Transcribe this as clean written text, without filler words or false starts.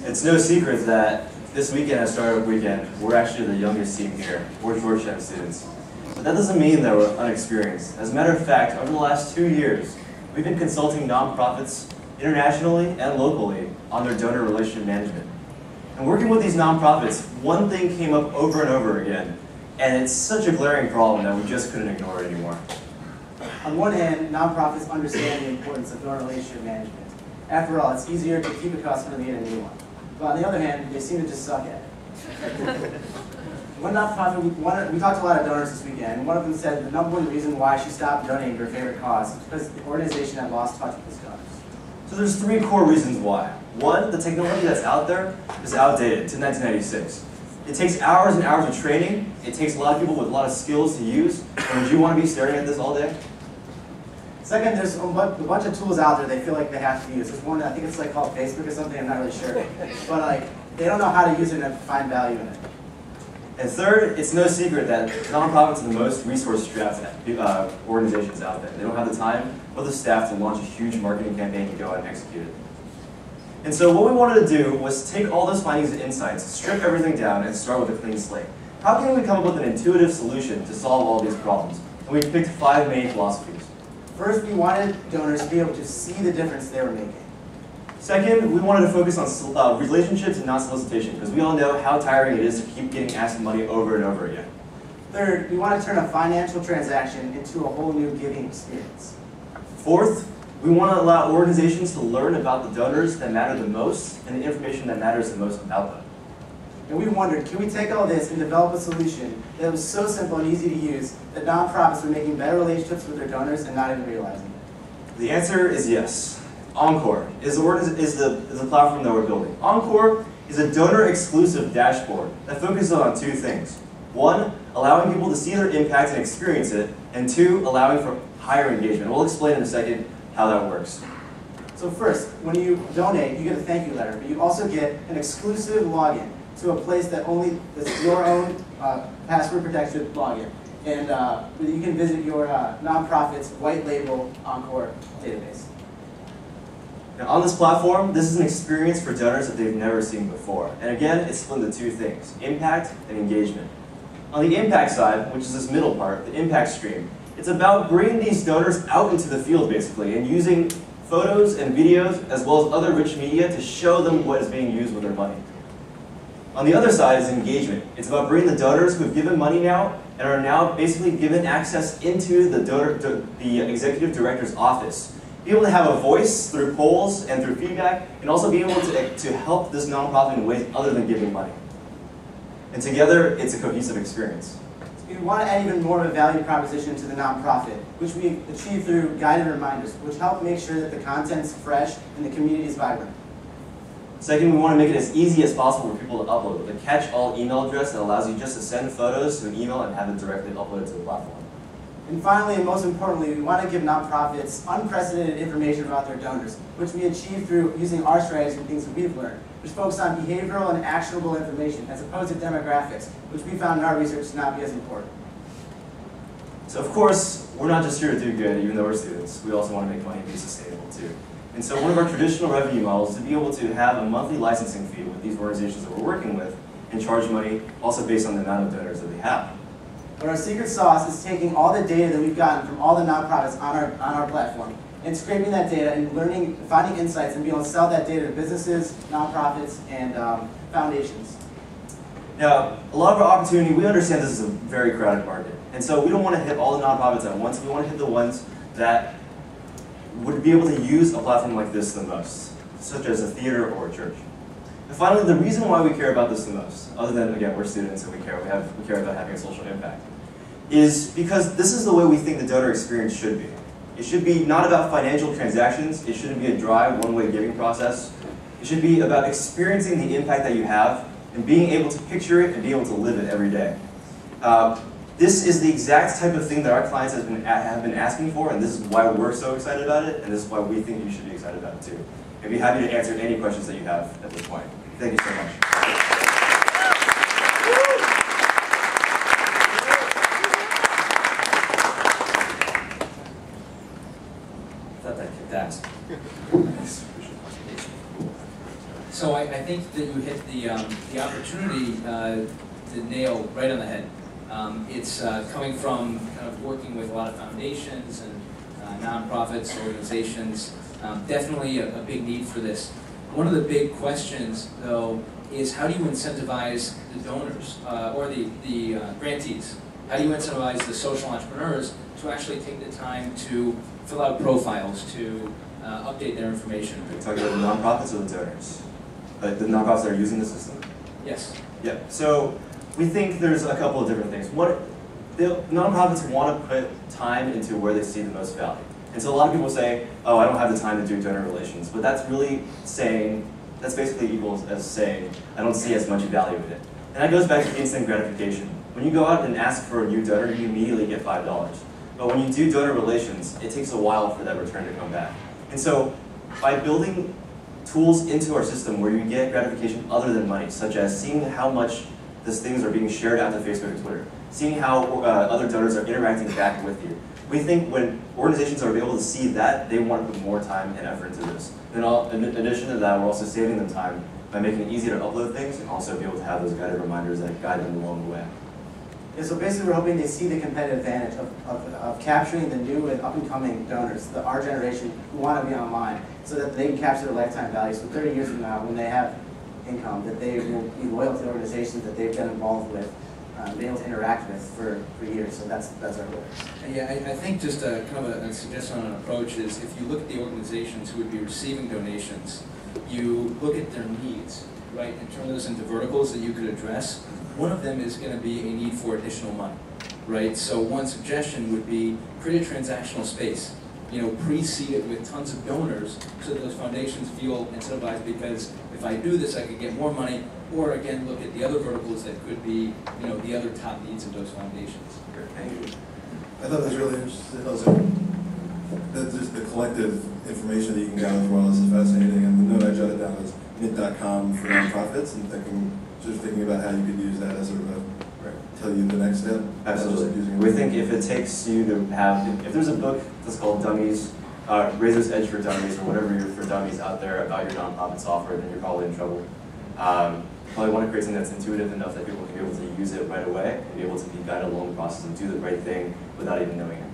It's no secret that this weekend, as Startup Weekend, we're actually the youngest team here. We're Georgetown students. But that doesn't mean that we're unexperienced. As a matter of fact, over the last 2 years, we've been consulting nonprofits internationally and locally on their donor relationship management. And working with these nonprofits, one thing came up over and over again, and it's such a glaring problem that we just couldn't ignore it anymore. On one hand, nonprofits understand the importance of donor relationship management. After all, it's easier to keep a customer than get a new one. But on the other hand, they seem to just suck at it. One nonprofit, we talked to a lot of donors this weekend, and one of them said the number one reason why she stopped donating to her favorite cause is because the organization had lost touch with its donors. So there's 3 core reasons why. One, the technology that's out there is outdated to 1996. It takes hours and hours of training. It takes a lot of people with a lot of skills to use. And would you want to be staring at this all day? Second, there's a bunch of tools out there they feel like they have to use. There's one, I think it's like called Facebook or something, I'm not really sure. But they don't know how to use it and find value in it. And third, it's no secret that nonprofits are the most resource-strapped organizations out there. They don't have the time or the staff to launch a huge marketing campaign and go out and execute it. And so what we wanted to do was take all those findings and insights, strip everything down, and start with a clean slate. How can we come up with an intuitive solution to solve all these problems? And we picked 5 main philosophies. First, we wanted donors to be able to see the difference they were making. Second, we wanted to focus on relationships and not solicitation, because we all know how tiring it is to keep getting asked money over and over again. Third, we want to turn a financial transaction into a whole new giving experience. Fourth, we want to allow organizations to learn about the donors that matter the most and the information that matters the most about them. And we wondered, can we take all this and develop a solution that was so simple and easy to use that nonprofits were making better relationships with their donors and not even realizing it? The answer is yes. Encore is the platform that we're building. Encore is a donor-exclusive dashboard that focuses on 2 things. 1, allowing people to see their impact and experience it, and 2, allowing for higher engagement. We'll explain in a second how that works. So first, when you donate, you get a thank you letter, but you also get an exclusive login to a place that only is your own password-protected login. And you can visit your nonprofit's white label Encore database. Now, on this platform, this is an experience for donors that they've never seen before. And again, it's split into 2 things, impact and engagement. On the impact side, which is this middle part, the impact stream, it's about bringing these donors out into the field, basically, and using photos and videos, as well as other rich media, to show them what is being used with their money. On the other side is engagement. It's about bringing the donors who have given money now and are now basically given access into the executive director's office. Be able to have a voice through polls and through feedback, and also be able to help this nonprofit in ways other than giving money. And together, it's a cohesive experience. We want to add even more of a value proposition to the nonprofit, which we achieve through guided reminders, which help make sure that the content's fresh and the community is vibrant. Second, we want to make it as easy as possible for people to upload, with a catch-all email address that allows you just to send photos to an email and have it directly uploaded to the platform. And finally, and most importantly, we want to give nonprofits unprecedented information about their donors, which we achieve through using our strategies and things that we've learned, which focus on behavioral and actionable information, as opposed to demographics, which we found in our research to not be as important. So of course, we're not just here to do good, even though we're students. We also want to make money and be sustainable too. And so one of our traditional revenue models is to be able to have a monthly licensing fee with these organizations that we're working with and charge money also based on the amount of donors that they have. But our secret sauce is taking all the data that we've gotten from all the nonprofits on our platform and scraping that data and learning, finding insights and being able to sell that data to businesses, nonprofits, and foundations. Now, a lot of our opportunity, we understand this is a very crowded market. And so we don't want to hit all the nonprofits at once. We want to hit the ones that would be able to use a platform like this the most, such as a theater or a church. And finally, the reason why we care about this the most, other than, again, we're students and we care about having a social impact, is because this is the way we think the donor experience should be. It should be not about financial transactions. It shouldn't be a dry, one-way giving process. It should be about experiencing the impact that you have and being able to picture it and be able to live it every day. This is the exact type of thing that our clients have been asking for, and this is why we're so excited about it, and this is why we think you should be excited about it too. I'd be happy to answer any questions that you have at this point. Thank you so much. I thought that kicked ass. So I think that you hit the opportunity, the nail right on the head. It's coming from kind of working with a lot of foundations and nonprofits, organizations. Definitely a big need for this. One of the big questions, though, is how do you incentivize the donors or the grantees? How do you incentivize the social entrepreneurs to actually take the time to fill out profiles, to update their information? Are you talking about the nonprofits or the donors? The nonprofits that are using the system? Yes. Yeah, so we think there's a couple of different things. One, the nonprofits want to put time into where they see the most value. And so a lot of people say, oh, I don't have the time to do donor relations, but that's really saying, that's basically equal as saying, I don't see as much value in it. And that goes back to instant gratification. When you go out and ask for a new donor, you immediately get $5. But when you do donor relations, it takes a while for that return to come back. And so by building tools into our system where you get gratification other than money, such as seeing how much these things are being shared out to Facebook and Twitter, seeing how other donors are interacting back with you. We think when organizations are able to see that, they want to put more time and effort into this. Then in addition to that, we're also saving them time by making it easier to upload things and also be able to have those guided reminders that guide them along the way. Yeah, so basically we're hoping they see the competitive advantage of capturing the new and up-and-coming donors, our generation who want to be online, so that they can capture their lifetime value. So 30 years from now, when they have income, that they will be loyal to the organizations that they've been involved with, be able to interact with for years. So that's our goal. Yeah, I think just kind of a suggestion on an approach is if you look at the organizations who would be receiving donations, you look at their needs, right, and turn those into verticals that you could address. One of them is going to be a need for additional money, right? So one suggestion would be create a transactional space. You know, pre-seed it with tons of donors so that those foundations feel incentivized because if I do this, I could get more money. Or again, look at the other verticals that could be, you know, the other top needs of those foundations. Great, thank you. I thought that was really interesting. That just the collective information that you can gather from all this is fascinating. And the note I jotted down was mint.com for nonprofits, and thinking about how you could use that as sort of tell you the next step. Absolutely. We think if it takes you to have, if there's a book that's called Dummies, Razor's Edge for Dummies, or whatever for dummies out there about your nonprofit software, then you're probably in trouble. Probably want to create something that's intuitive enough that people can be able to use it right away and be able to be guided along the process and do the right thing without even knowing it.